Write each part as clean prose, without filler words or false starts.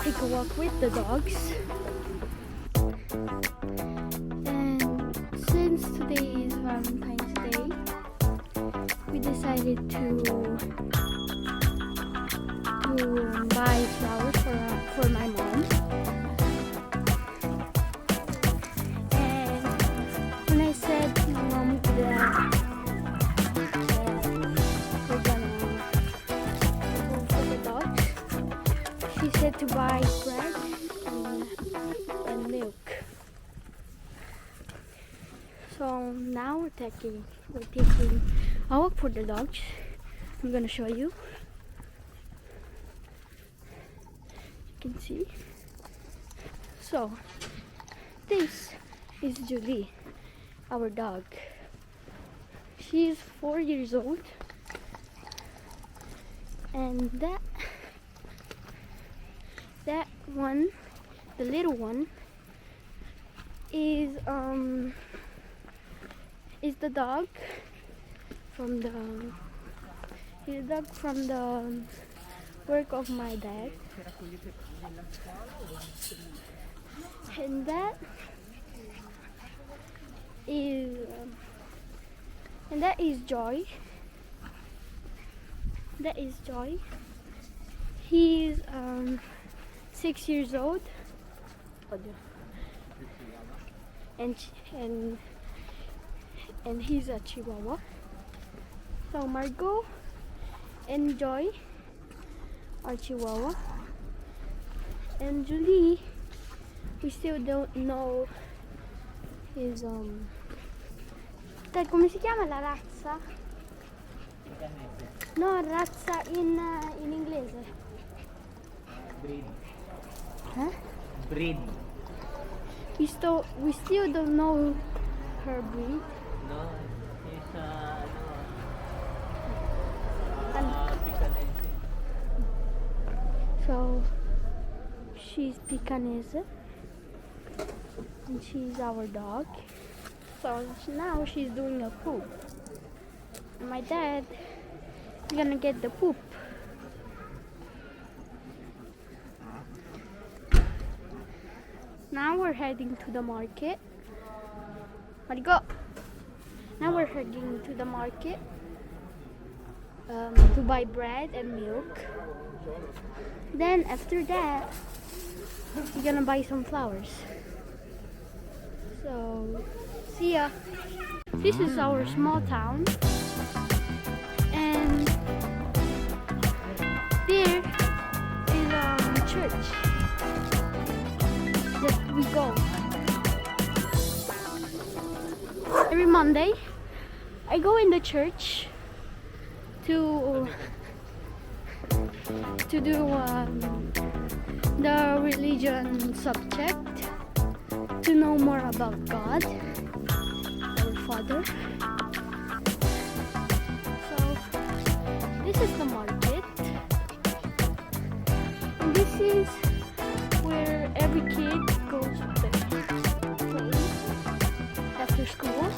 take a walk with the dogs. And since today is Valentine's Day, we decided to buy flowers for my mom. And when I said to my mom that we're gonna go for the dogs, she said to buy bread and milk. So now we're taking a walk for the dogs. I'm gonna show you. You can see. So this is Julie, our dog. She's 4 years old, and that one, the little one, is the dog from the work of my dad. And that is Joy. That is Joy. He's 6 years old, and he's a Chihuahua. So Margot and Joy are Chihuahua, and Julie, we still don't know his Dad, come si chiama la razza? No, razza in inglese. Breed. Huh? Breed. We still don't know her breed. No, he's And so she's Pekingese, and she's our dog. So now she's doing a poop. And my dad is gonna get the poop. Now we're heading to the market. Marigo! Now we're heading to the market to buy bread and milk. Then after that, we're gonna buy some flowers. So, see ya. This is our small town, and there is a church that we go. Every Monday, I go in the church to do the religion subject, to know more about God, our Father. So this is the market, and this is where every kid goes to play after school.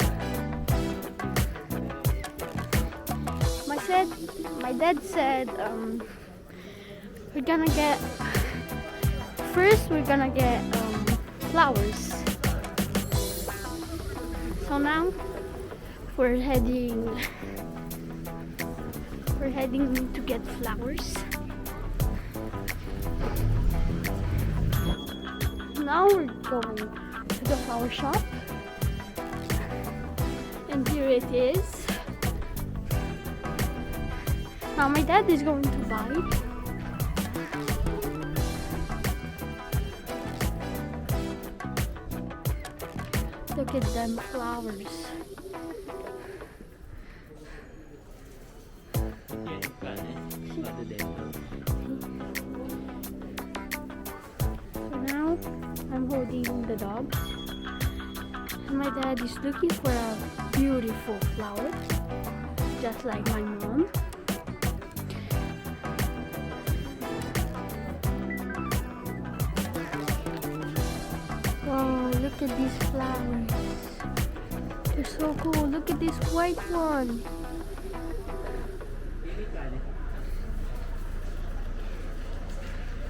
My dad said we're gonna get flowers. So now we're heading to get flowers. Now we're going to the flower shop, and here it is. Now my dad is going to buy. Look at them flowers. So now I'm holding the dogs, and my dad is looking for a beautiful flower, just like my mom. Wow, look at these flowers. They're so cool. Look at this white one.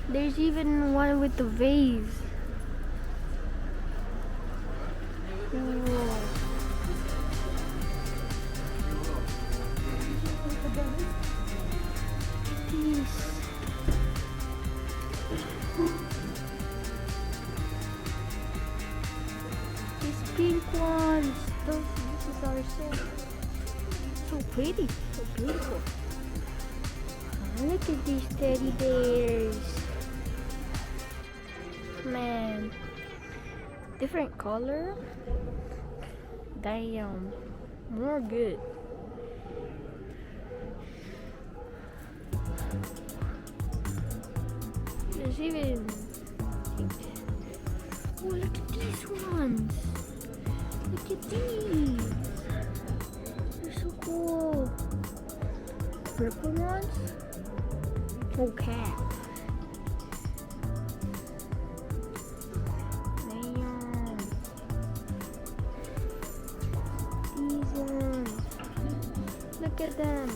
There's even one with the vase. Whoa. These. These pink ones. These are so pretty, so beautiful. Look at these teddy bears. Man, different color. Damn, more good. There's even. Oh, look at these ones. Look at these. They're so cool. Purple ones. Okay. Damn. These ones. Look at them.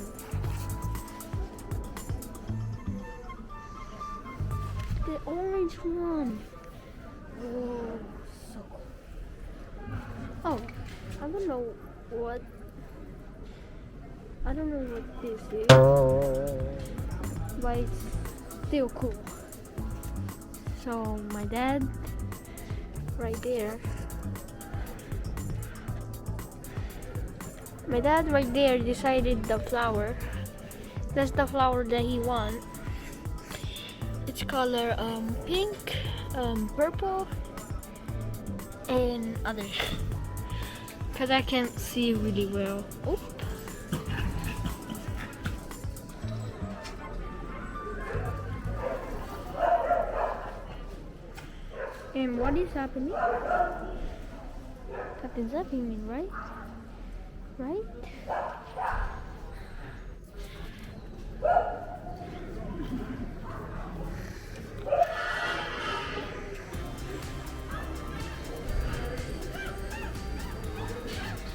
The orange one. Oh, so cool. Oh, I don't know what this is, but it's still cool. So my dad, right there. My dad right there decided the flower. That's the flower that he wants. It's color pink, purple, and others. Cause I can't see really well. Oop. And what is happening? Something's happening, right? Right?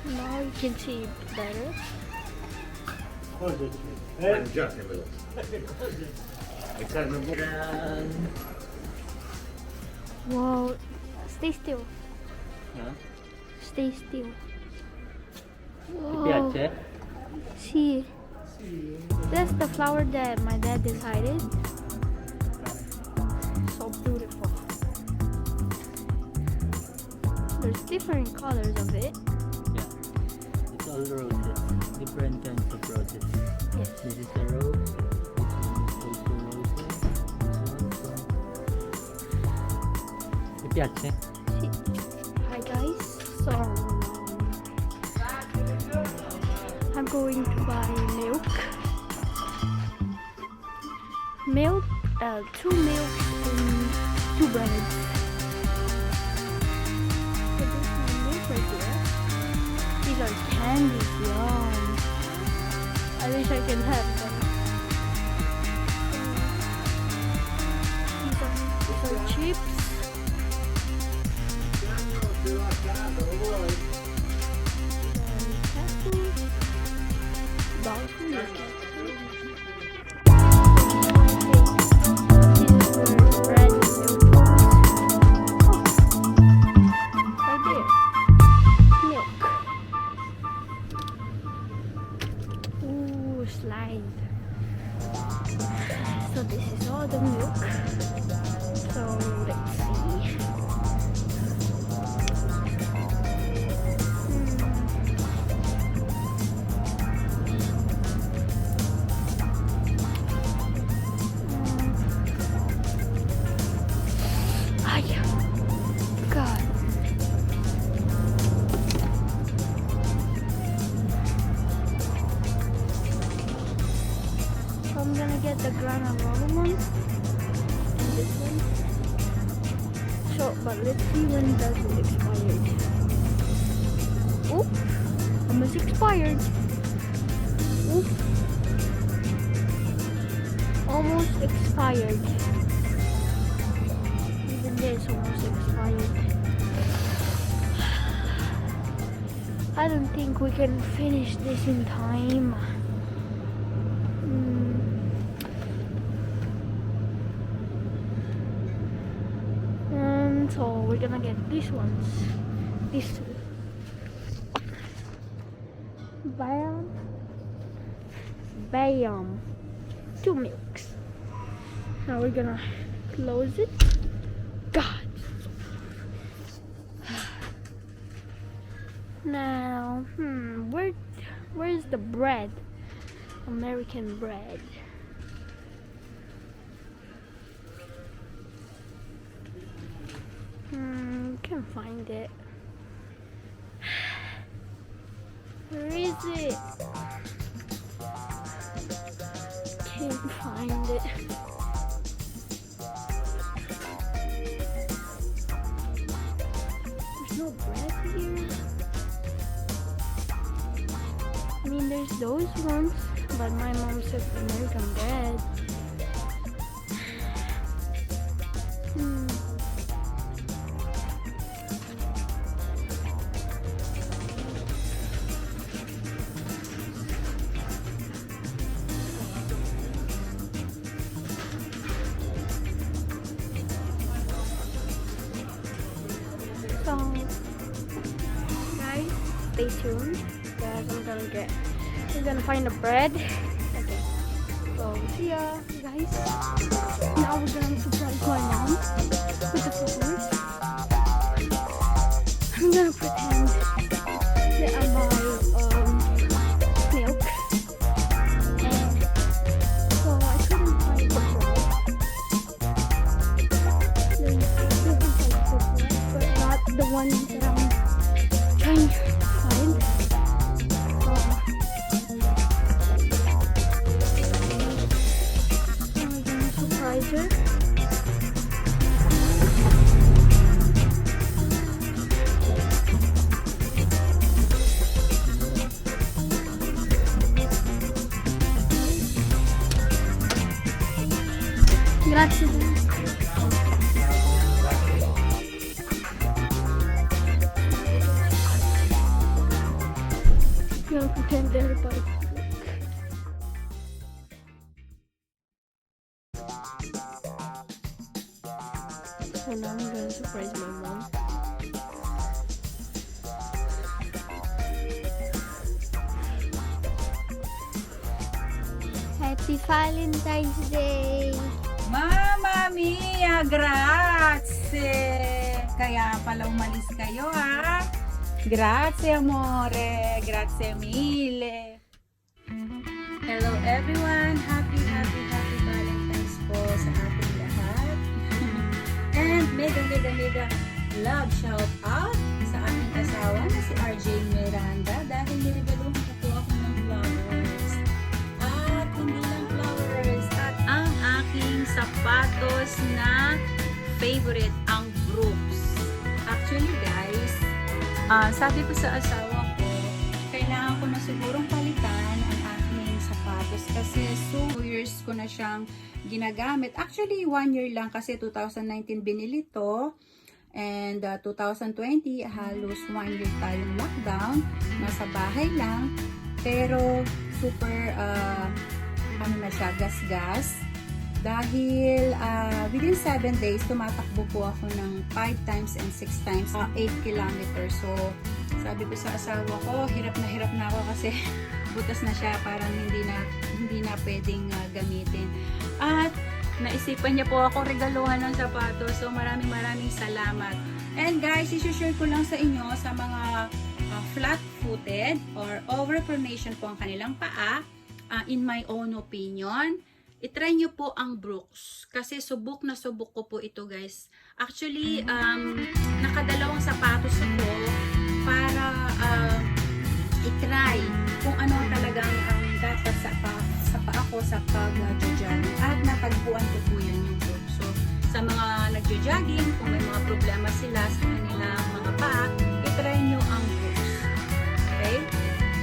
Now you can see better. Mangiatemelo. Wow. Stay still. Huh? Stay still. Ti Wow. piace? See. That's the flower that my dad decided. So beautiful. There's different colors of it. Yeah. It's all roses. Different kinds of roses. Yes. This is a rose. This one is also roses. This one. Ti piace? See. Hi guys. So I'm going to buy milk. Milk, 2 milks and 2 breads. So this is my milk right there. These are candies, yum. I wish I can have them. These are chips. Dog food. Slide. So this is all the milk. So let's see. God. So I'm gonna get the granola one and this one. So, but let's see when does it expired. Oop, almost expired. Oop, almost expired. Even this almost expired. I don't think we can finish this in time. we're gonna get these ones. These two. Bam. 2 milks. Now we're gonna close it. God. Now, where's the bread? American bread. Can't find it. Where is it? Can't find it. There's no bread here. I mean, there's those ones, but my mom said American bread. So, guys, stay tuned. Guys, we're gonna find the bread. Okay. So, see ya, guys. Now we're gonna surprise my mom with the flowers. I'm gonna pretend that I buy milk. And so I couldn't find the bread. There's different types of bread, but not the one that I'm trying to find. I'm gonna surprise her. Grazie. Gonna pretend everybody. So now I'm gonna surprise my mom. Happy Valentine's Day! Mamma mia, grazie! Kaya pala umalis kayo, ha? Grazie, amore. Grazie mille. Hello, everyone. Happy Valentine's po sa ating lahat. And mega love shout out sa aking asawa na si RJ Miranda dahil niregaluhan ko po ako ng flowers. At hindi lang flowers, at ang aking sapatos na favorite, ang Brooks. Actually, guys, sabi ko sa asawa ko, kailangan ko na sigurong palitan ang aking sapatos kasi 2 years ko na siyang ginagamit. Actually, 1 year lang kasi 2019 binili to. And 2020, halos 1 year tayong lockdown. Nasa bahay lang. Pero super, ano na siya, gas-gas. Dahil within 7 days, tumatakbo po ako ng 5 times and 6 times, 8 kilometers. So, sabi ko sa asawa ko, hirap na ako kasi butas na siya, parang hindi na pwedeng gamitin. At naisipan niya po ako regaluhan ng sapatos. So, maraming salamat. And guys, isi-share ko lang sa inyo sa mga flat-footed or overpronation po ang kanilang paa. In my own opinion, itry nyo po ang Brooks. Kasi subok na subok ko po ito, guys. Actually, nakadalawang sapatos ako para itry kung ano talagang dapat sa paa ko sa pag-jogging. At natagpuan ko po yan yung Brooks. So, sa mga nagjo-jogging, kung may mga problema sila sa kanilang mga paa, itry nyo ang Brooks. Okay?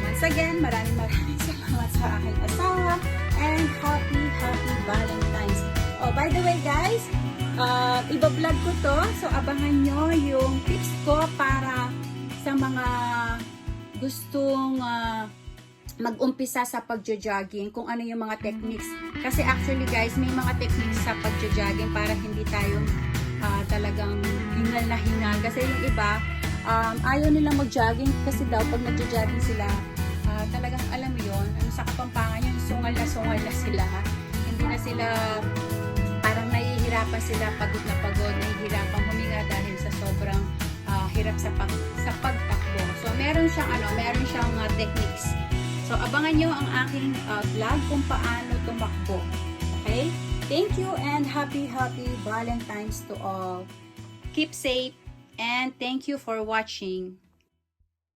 Once again, maraming salamat sa aking asawa. And happy Valentine's. Oh, by the way, guys, iba-vlog ko to. So, abangan nyo yung tips ko para sa mga gustong mag-umpisa sa pagjo-jogging, kung ano yung mga techniques. Kasi actually, guys, may mga techniques sa pagjo-jogging para hindi tayo talagang hingal na hingal. Kasi yung iba, ayaw nilang mag-jogging kasi daw pag nag-jogging sila, talagang alam mo yun, ano sa Kapampangan yun, sungal na sila. Hindi na sila, parang nahihirapan sila, pagod na pagod, nahihirapan huminga dahil sa sobrang hirap sa pagtakbo. So meron siyang techniques. So abangan nyo ang aking vlog kung paano tumakbo. Okay? Thank you and happy Valentine's to all. Keep safe and thank you for watching.